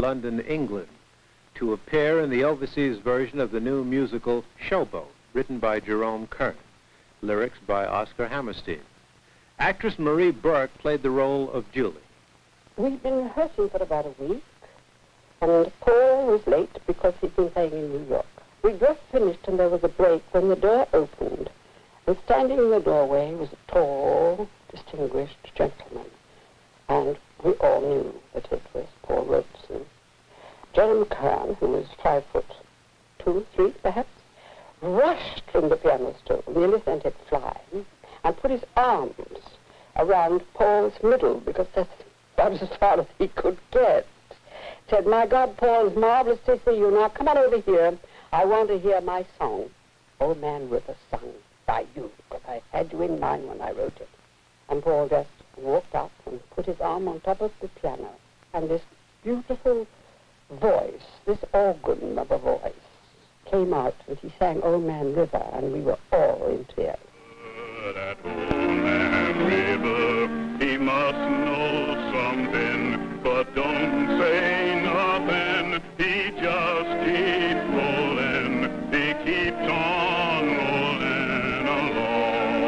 London, England, to appear in the overseas version of the new musical Showboat, written by Jerome Kern, lyrics by Oscar Hammerstein. Actress Marie Burke played the role of Julie. We'd been rehearsing for about a week, and Paul was late because he'd been playing in New York. We just finished, and there was a break when the door opened, and standing in the doorway was a tall, distinguished gentleman, and we all knew that it was Paul Robeson. Jerome Kern, who was 5'2", 3", perhaps, rushed from the piano stool, nearly sent it flying, and put his arms around Paul's middle, because that's about as far as he could get. Said, "My God, Paul, it's marvelous to see you. Now come on over here. I want to hear my song, Old Man River, sung by you, because I had you in mind when I wrote it." And Paul just walked up and put his arm on top of the piano, and this beautiful voice, this organ of a voice, came out, and he sang Old Man River, and we were all in tears. That old man River, he must know something, but don't say nothing. He just keeps rolling, he keeps on rolling along.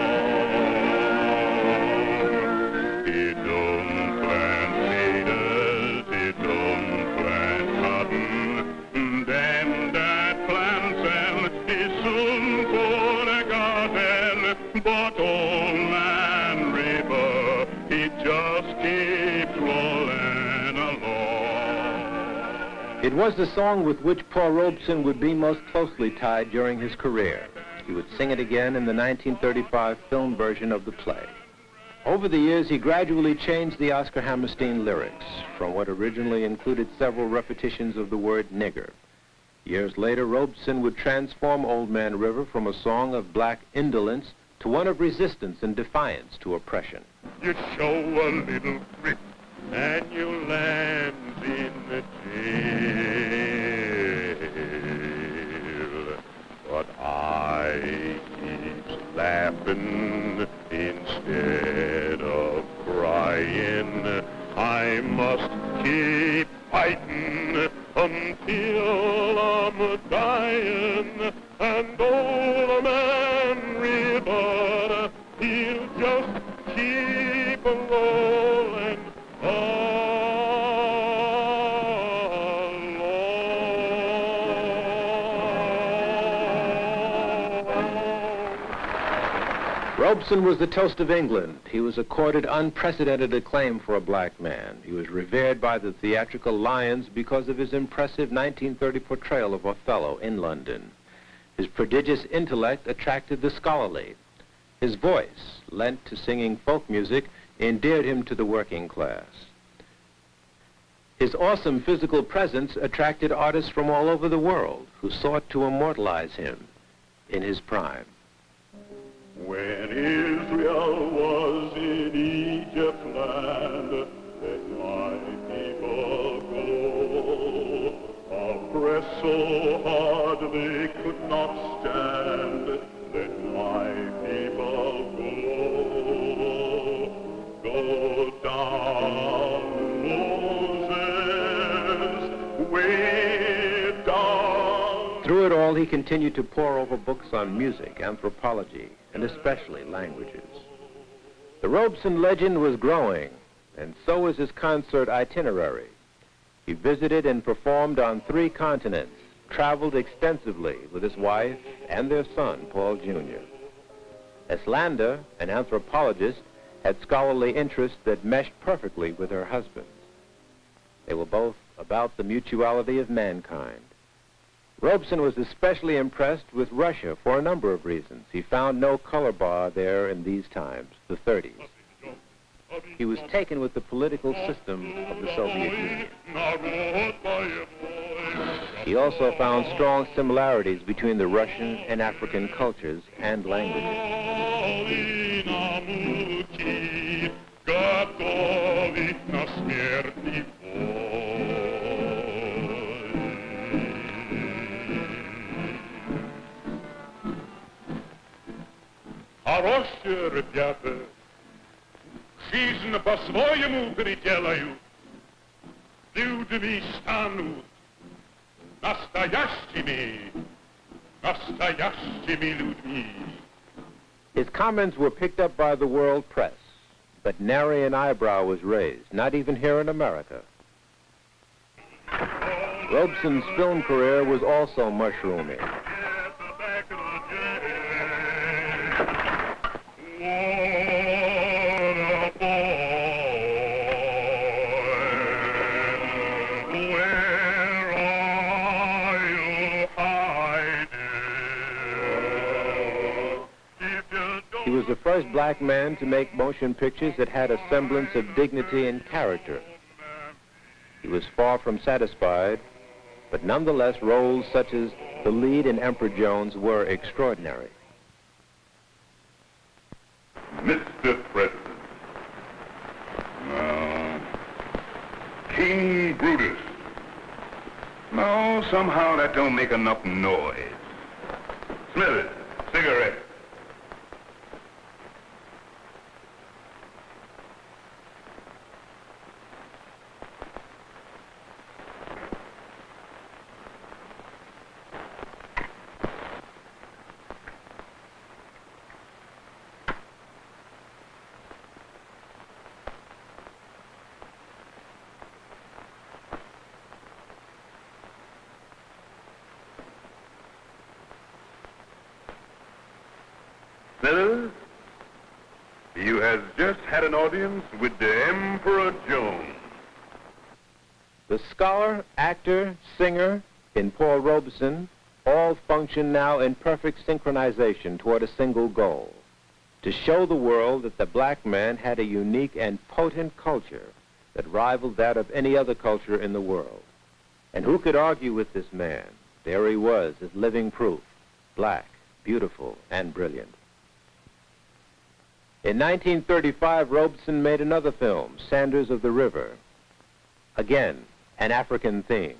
He don't plant potatoes, he don't plant cotton, them that plants them, he soon put a garden. But old man River, he just keeps rolling along. It was the song with which Paul Robeson would be most closely tied during his career. He would sing it again in the 1935 film version of the play. Over the years, he gradually changed the Oscar Hammerstein lyrics from what originally included several repetitions of the word nigger. Years later, Robeson would transform Old Man River from a song of black indolence to one of resistance and defiance to oppression. You show a little grit and you land in the jail. But I keep laughing instead of crying. I must keep fighting until I'm dying. And old man River, he'll just keep rolling Robeson was the toast of England. He was accorded unprecedented acclaim for a black man. He was revered by the theatrical lions because of his impressive 1930 portrayal of Othello in London. His prodigious intellect attracted the scholarly. His voice, lent to singing folk music, endeared him to the working class. His awesome physical presence attracted artists from all over the world who sought to immortalize him in his prime. When Israel was in Egypt land, let my people go. Oppressed so hard they could not stand, let my people go. Go down, Moses, way down. Through it all, he continued to pore over books on music, anthropology, and especially languages. The Robeson legend was growing, and so was his concert itinerary. He visited and performed on 3 continents, traveled extensively with his wife and their son, Paul Jr. Eslander, an anthropologist, had scholarly interests that meshed perfectly with her husband's. They were both about the mutuality of mankind. Robeson was especially impressed with Russia for a number of reasons. He found no color bar there in these times, the 30s. He was taken with the political system of the Soviet Union. He also found strong similarities between the Russian and African cultures and languages. Хорошие ребята, жизнь по-своему переделают. Людьми станут настоящими людьми. His comments were picked up by the world press, but nary an eyebrow was raised, not even here in America. Robeson's film career was also mushrooming. He was the first black man to make motion pictures that had a semblance of dignity and character. He was far from satisfied, but nonetheless roles such as the lead in Emperor Jones were extraordinary. Mr. President, no. King Brutus. No, somehow that don't make enough noise. Smithers, cigarette. Smithers, you have just had an audience with the Emperor Jones. The scholar, actor, singer in Paul Robeson all function now in perfect synchronization toward a single goal: to show the world that the black man had a unique and potent culture that rivaled that of any other culture in the world. And who could argue with this man? There he was, as living proof, black, beautiful, and brilliant. In 1935, Robeson made another film, Sanders of the River. Again, an African theme.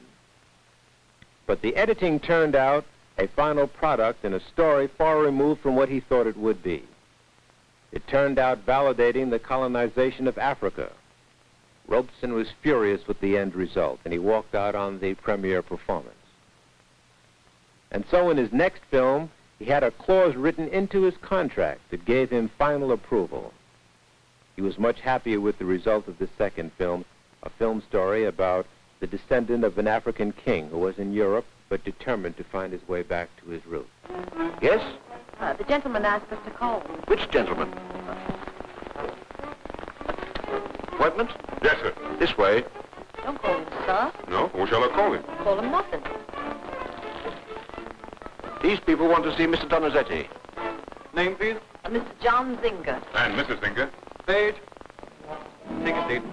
But the editing turned out a final product in a story far removed from what he thought it would be. It turned out validating the colonization of Africa. Robeson was furious with the end result, and he walked out on the premiere performance. And so in his next film, he had a clause written into his contract that gave him final approval. He was much happier with the result of the second film, a film story about the descendant of an African king who was in Europe but determined to find his way back to his roots. Yes? The gentleman asked us to call. Which gentleman? Appointment? Yes, sir. This way. Don't call him, sir. No? Who shall I call him? Call him nothing. These people want to see Mr. Donizetti. Name, please? Mr. John Zinger. And Mrs. Zinger. Page. Take a seat.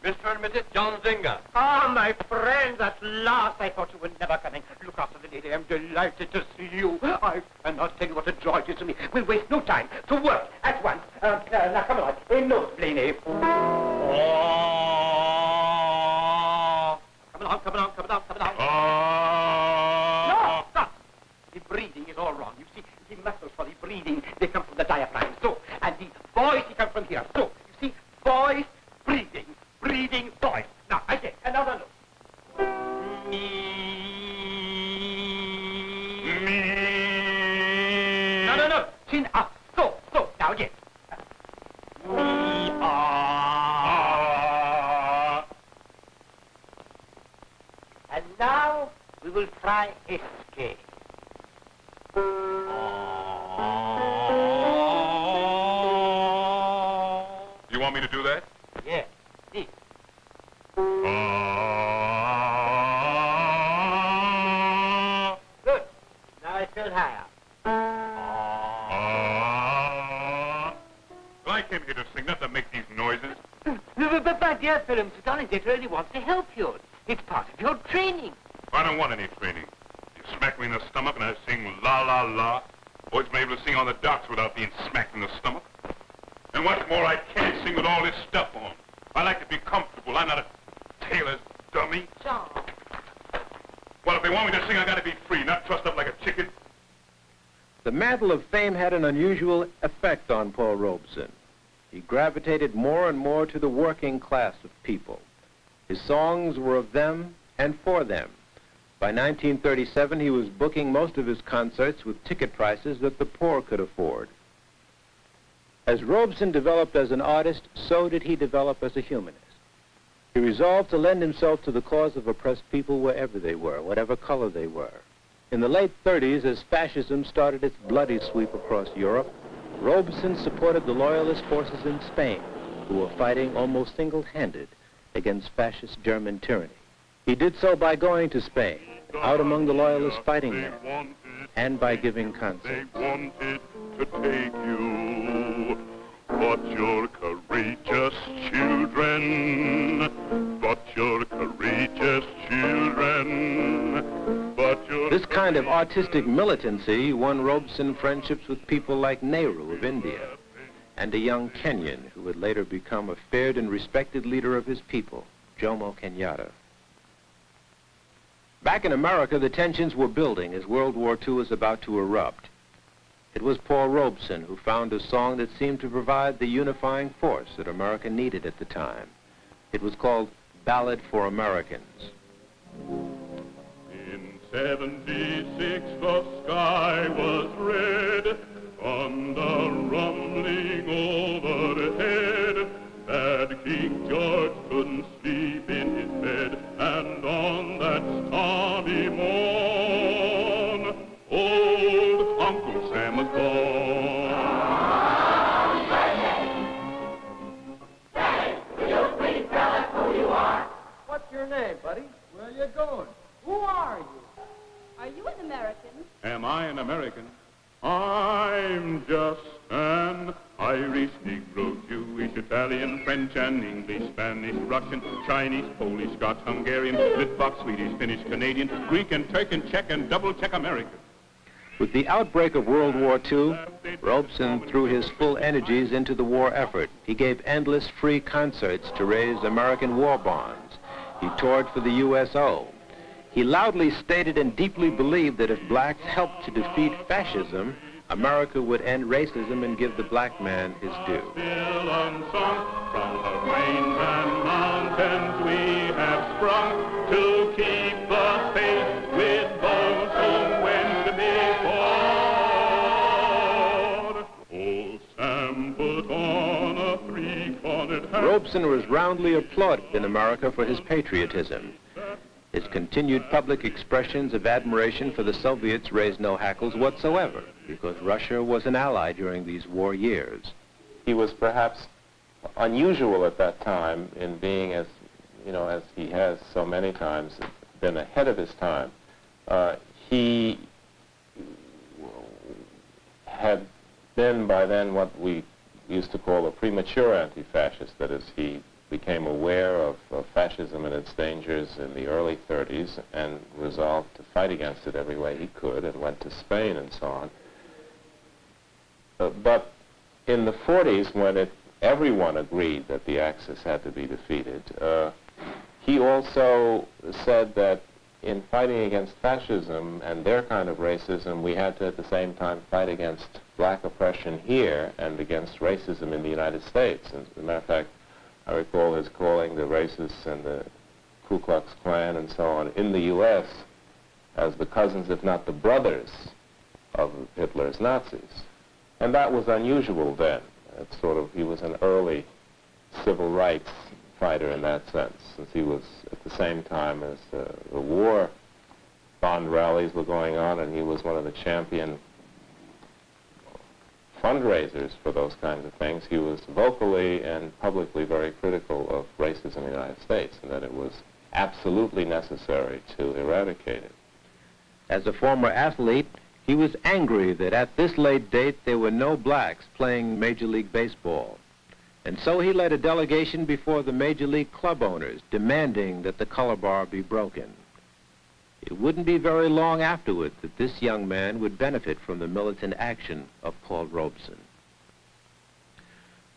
Mr. and Mrs. John Zinger. Ah, my friends, at last. I thought you were never coming. Look after the lady. I'm delighted to see you. I cannot tell you what a joy it is to me. We'll waste no time. To work at once. Now, come on. No, Blaney. Oh. Come on. No, stop. The breathing is all wrong. You see, the muscles for the breathing, they come from the diaphragm. So, and the voice, it comes from here. So, you see, voice, breathing, voice. Now, again, another note. Me. No. Chin up. So. Now, again. Me, And now, we will try escape. You want me to do that? Yes, this. Good. Now I feel higher. Well, I came here to sing, not to make these noises. But my dear Philip, Mr. Donizetti really wants to help you. It's part of your training. I don't want any training. You smack me in the stomach and I sing la la la. Always been able to sing on the docks without being smacked in the stomach. And what's more, I can't sing with all this stuff on. I like to be comfortable. I'm not a tailor's dummy. John. Well, if they want me to sing, I gotta be free, not trussed up like a chicken. The mantle of fame had an unusual effect on Paul Robeson. He gravitated more and more to the working class of people. His songs were of them and for them. By 1937, he was booking most of his concerts with ticket prices that the poor could afford. As Robeson developed as an artist, so did he develop as a humanist. He resolved to lend himself to the cause of oppressed people wherever they were, whatever color they were. In the late 30s, as fascism started its bloody sweep across Europe, Robeson supported the Loyalist forces in Spain, who were fighting almost single-handed against fascist German tyranny. He did so by going to Spain, out among the Loyalist fighting men, and by giving concerts. They wanted to take you, but you're courageous children. But you're courageous children. But you're This kind of artistic militancy won Robeson friendships with people like Nehru of India and a young Kenyan who would later become a feared and respected leader of his people, Jomo Kenyatta. Back in America, the tensions were building as World War II was about to erupt. It was Paul Robeson who found a song that seemed to provide the unifying force that America needed at the time. It was called Ballad for Americans. In 76 the sky was red, thunder rumbling overhead. Bad King George couldn't sleep in his bed, and on that stormy morn, old Uncle Sam was born. What's your name, buddy? Where are you going? Who are you? Are you an American? Am I an American? I'm just an Irish, Negro, Jewish, Italian, French and English, Spanish, Russian, Chinese, Polish, Scots, Hungarian, Litvak, Swedish, Finnish, Canadian, Greek and Turk and Czech and double-Czech American. With the outbreak of World War II, Robeson threw his full energies into the war effort. He gave endless free concerts to raise American war bonds. He toured for the USO. He loudly stated and deeply believed that if blacks helped to defeat fascism, America would end racism and give the black man his due. Still unsung, from the plains and mountains we have sprung to keep the faith with those who went before. Old Sam put on a three-cornered hat. Robeson was roundly applauded in America for his patriotism. His continued public expressions of admiration for the Soviets raised no hackles whatsoever, because Russia was an ally during these war years. He was perhaps unusual at that time in being, as you know, as he has so many times been ahead of his time. He had been by then what we used to call a premature anti-fascist. That is, he became aware of fascism and its dangers in the early 30s and resolved to fight against it every way he could, and went to Spain and so on. But in the 40s, when everyone agreed that the Axis had to be defeated, he also said that in fighting against fascism and their kind of racism, we had to at the same time fight against black oppression here and against racism in the United States. And as a matter of fact, I recall his calling the racists and the Ku Klux Klan and so on in the U.S. as the cousins, if not the brothers, of Hitler's Nazis. And that was unusual then. It's sort of, he was an early civil rights fighter in that sense, since he was at the same time as the war bond rallies were going on, and he was one of the champion fundraisers for those kinds of things. He was vocally and publicly very critical of racism in the United States, and that it was absolutely necessary to eradicate it. As a former athlete, he was angry that at this late date there were no blacks playing Major League Baseball. And so he led a delegation before the Major League club owners demanding that the color bar be broken. It wouldn't be very long afterward that this young man would benefit from the militant action of Paul Robeson.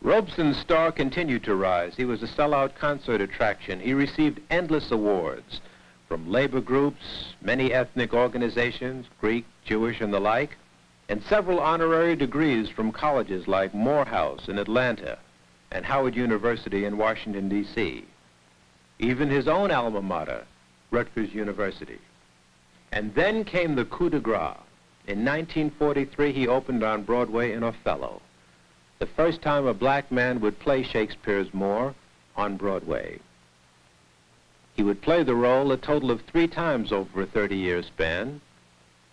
Robeson's star continued to rise. He was a sellout concert attraction. He received endless awards from labor groups, many ethnic organizations, Greek, Jewish, and the like, and several honorary degrees from colleges like Morehouse in Atlanta and Howard University in Washington, D.C. Even his own alma mater, Rutgers University. And then came the coup de grace. In 1943, he opened on Broadway in Othello, the first time a black man would play Shakespeare's Moor on Broadway. He would play the role a total of 3 times over a 30-year span,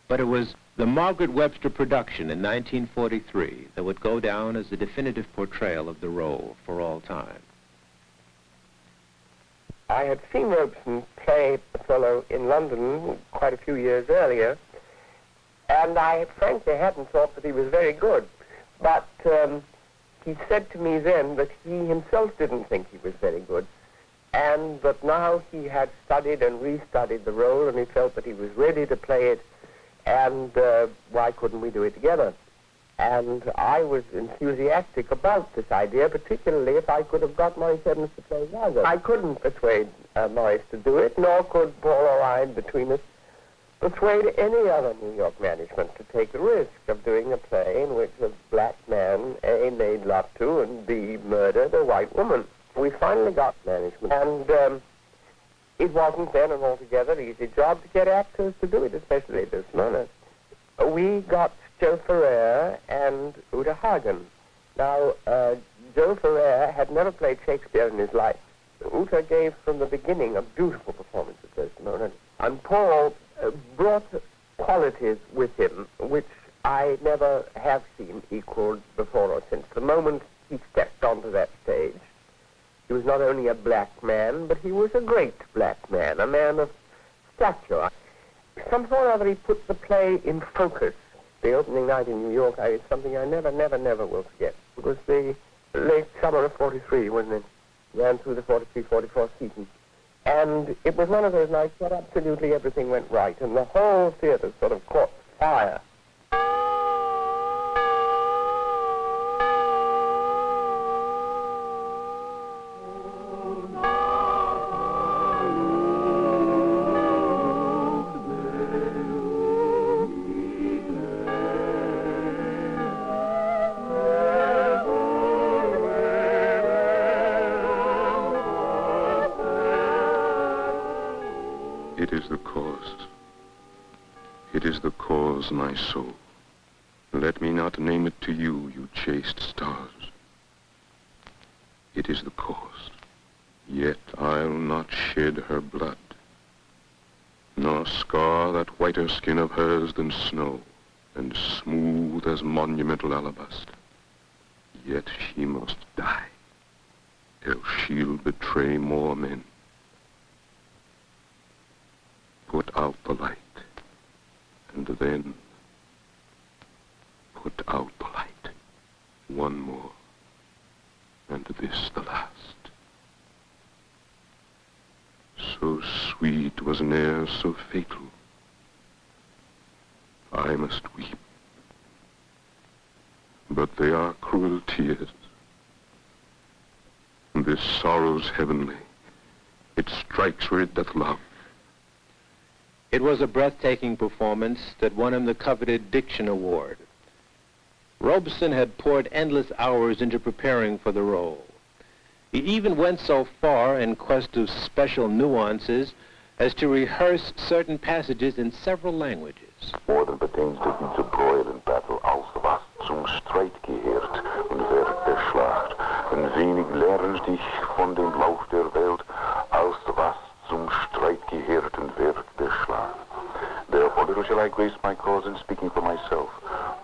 but it was the Margaret Webster production in 1943 that would go down as the definitive portrayal of the role for all time. I had seen Robeson play Othello in London quite a few years earlier, and I frankly hadn't thought that he was very good. But he said to me then that he himself didn't think he was very good, and that now he had studied and restudied the role, and he felt that he was ready to play it, and why couldn't we do it together? And I was enthusiastic about this idea, particularly if I could have got Maurice Evans to play Margot. I couldn't persuade Maurice to do it, nor could Paul or I, between us, persuade any other New York management to take the risk of doing a play in which a black man, A, made love to, and B, murdered a white woman. We finally got management, and it wasn't then an altogether easy job to get actors to do it, especially at this moment. We got Joe Ferrer and Uta Hagen. Now, Joe Ferrer had never played Shakespeare in his life. Uta gave from the beginning a beautiful performance at Desdemona. And Paul brought qualities with him which I never have seen equaled before or since. The moment he stepped onto that stage, he was not only a black man, but he was a great black man, a man of stature. Somehow or other he put the play in focus. The opening night in New York is something I never will forget. It was the late summer of 43, wasn't it? Ran through the 43-44 season. And it was one of those nights where absolutely everything went right, and the whole theater sort of caught fire. It is the cause. It is the cause, my soul. Let me not name it to you, you chaste stars. It is the cause. Yet I'll not shed her blood, nor scar that whiter skin of hers than snow, and smooth as monumental alabaster. Yet she must die, else she'll betray more men. Put out the light, and then put out the light. One more, and this the last. So sweet was an air, so fatal. I must weep, but they are cruel tears. This sorrow's heavenly. It strikes where it doth love. It was a breathtaking performance that won him the coveted Diction Award. Robeson had poured endless hours into preparing for the role. He even went so far in quest of special nuances as to rehearse certain passages in several languages. Woorden betekent het niet te broeien in battle, als was zum Streit geheert und werd der Schlacht. Ein wenig lehren dich von dem Lauf der Welt, als was zum Streit geheert und werd der Schlacht. Therefore shall I grace my cause in speaking for myself.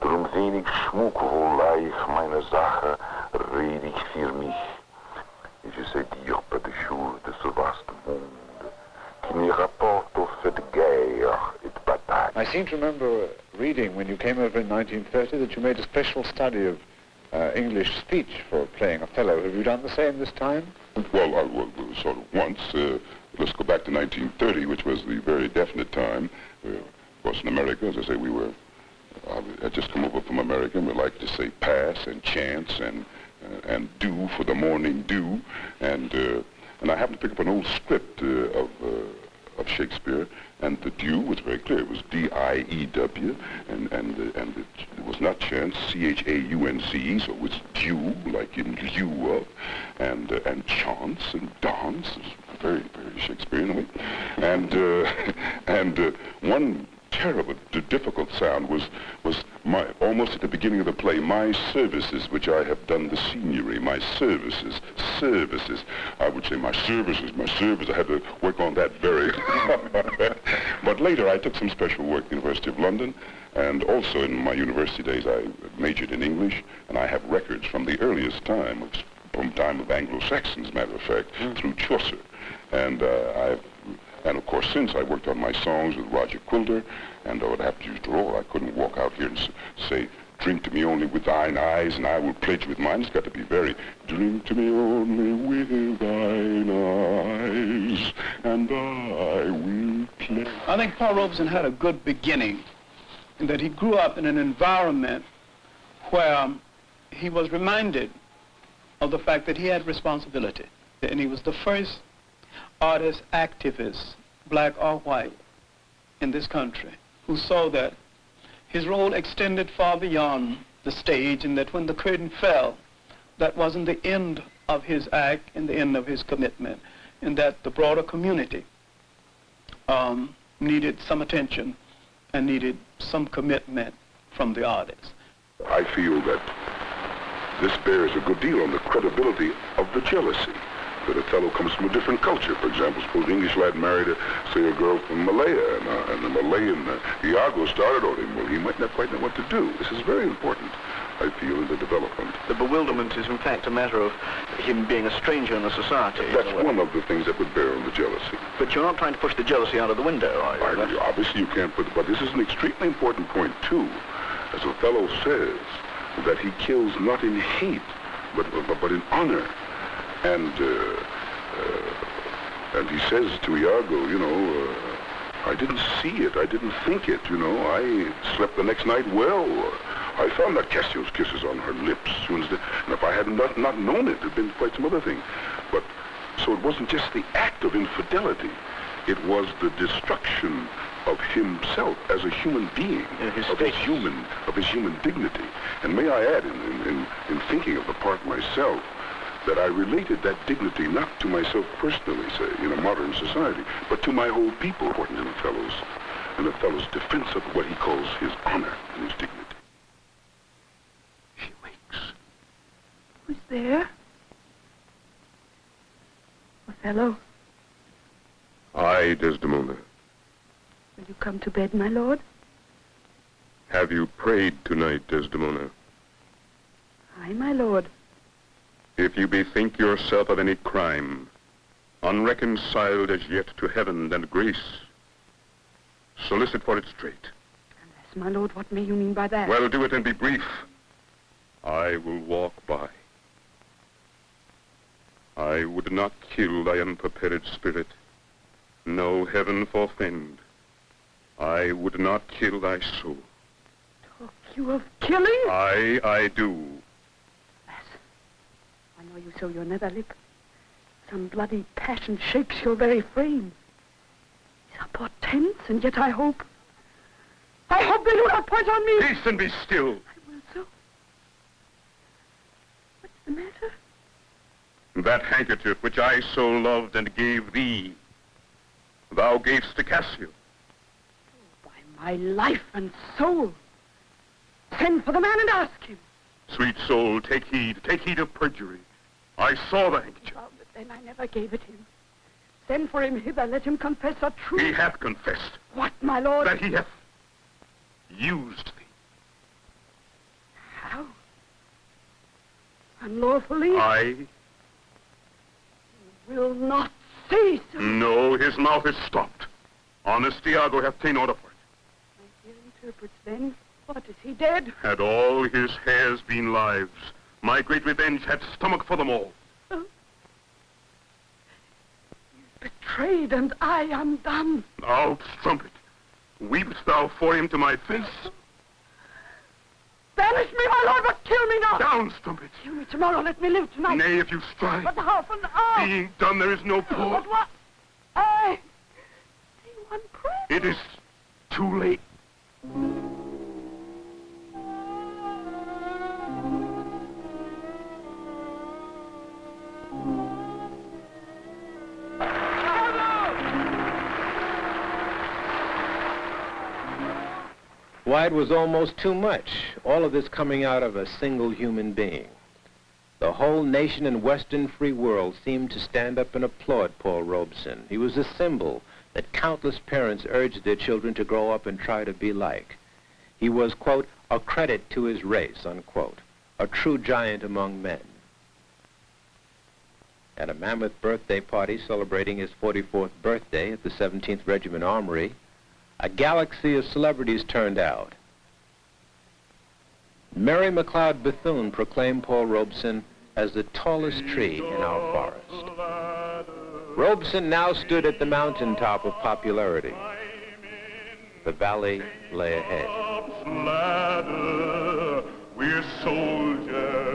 Drum wenig schmuckwohl meine Sache, red ich für mich. Je sais dire pas de choses de ce vaste monde, qui n'y rapporte au fait de guerre et de bataille. I seem to remember reading when you came over in 1930 that you made a special study of English speech for playing Othello. Have you done the same this time? Well, sort of once. Let's go back to 1930, which was the very definite time. Of course, in America, as I say, I had just come over from America, and we like to say pass and chance and do for the morning dew. And I happened to pick up an old script of Shakespeare, and the dew was very clear. It was D-I-E-W, and it was not chance, C-H-A-U-N-C-E, so it was dew, like in lieu of, and chance and dance. It was very, very Shakespearean. And one terrible, difficult sound was almost at the beginning of the play, my services, which I have done the signory, my services. I would say my services. I had to work on that very hard. But later I took some special work at the University of London, and also in my university days I majored in English, and I have records from the earliest time, from time of Anglo-Saxons, matter of fact, through Chaucer. And of course, since I worked on my songs with Roger Quilter, and I would have to use the role, I couldn't walk out here and say, drink to me only with thine eyes, and I will pledge with mine. It's got to be very, drink to me only with thine eyes, and I will pledge. I think Paul Robeson had a good beginning, in that he grew up in an environment where he was reminded of the fact that he had responsibility, and he was the first artist, activist, black or white, in this country, who saw that his role extended far beyond the stage, and that when the curtain fell, that wasn't the end of his act and the end of his commitment, and that the broader community needed some attention and needed some commitment from the artist. I feel that this bears a good deal on the credibility of the jealousy. That Othello comes from a different culture. For example, suppose an English lad married, say, a girl from Malaya, and the Malayan Iago started on him. Well, he might not quite know what to do. This is very important, I feel, in the development. The bewilderment is, in fact, a matter of him being a stranger in the society. That's one of the things that would bear on the jealousy. But you're not trying to push the jealousy out of the window, are you? Obviously, you can't put, but this is an extremely important point, too. As Othello says, that he kills not in hate, but in honor. And he says to Iago, you know, I didn't see it, I didn't think it, you know, I slept the next night well. I found that Cassio's kisses on her lips, and if I had not known it, there'd been quite some other thing. But, so it wasn't just the act of infidelity, it was the destruction of himself as a human being, of his human dignity. And may I add, in thinking of the part myself, that I related that dignity not to myself personally, say, in a modern society, but to my whole people, important in Othello's defense of what he calls his honor and his dignity. She wakes. Who's there? Othello. I, Desdemona. Will you come to bed, my lord? Have you prayed tonight, Desdemona? Aye, my lord. If you bethink yourself of any crime, unreconciled as yet to heaven and grace, solicit for it straight. Unless, my lord, what may you mean by that? Well, do it and be brief. I will walk by. I would not kill thy unprepared spirit. No, heaven forfend. I would not kill thy soul. Talk you of killing? Aye, I do. I know you so your nether lip. Some bloody passion shakes your very frame. These are portents, and yet I hope they do not point on me. Peace and be still. I will so. What's the matter? That handkerchief which I so loved and gave thee, thou gavest to Cassio. Oh, by my life and soul. Send for the man and ask him. Sweet soul, take heed of perjury. I saw the handkerchief. Oh, but then I never gave it him. Send for him hither, let him confess the truth. He hath confessed. What, my lord? That he hath used thee. How? Unlawfully? I will not say so. No, his mouth is stopped. Honest Iago hath ta'en order for it. My dear interprets then. What, is he dead? Had all his hairs been lives, My great revenge had stomach for them all. Betrayed, and I undone. Out, strumpet. Weepst thou for him to my face? Banish me, my lord, but kill me not. Down, strumpet. Kill me tomorrow, let me live tonight. Nay, if you strive. But half an hour. Being done, there is no pause. But what? I see one prayer. It is too late. Why, it was almost too much, all of this coming out of a single human being. The whole nation and Western free world seemed to stand up and applaud Paul Robeson. He was a symbol that countless parents urged their children to grow up and try to be like. He was, quote, a credit to his race, unquote, a true giant among men. At a mammoth birthday party celebrating his 44th birthday at the 17th Regiment Armory, a galaxy of celebrities turned out. Mary McLeod Bethune proclaimed Paul Robeson as the tallest tree in our forest. Robeson now stood at the mountaintop of popularity. The valley lay ahead. We're soldiers.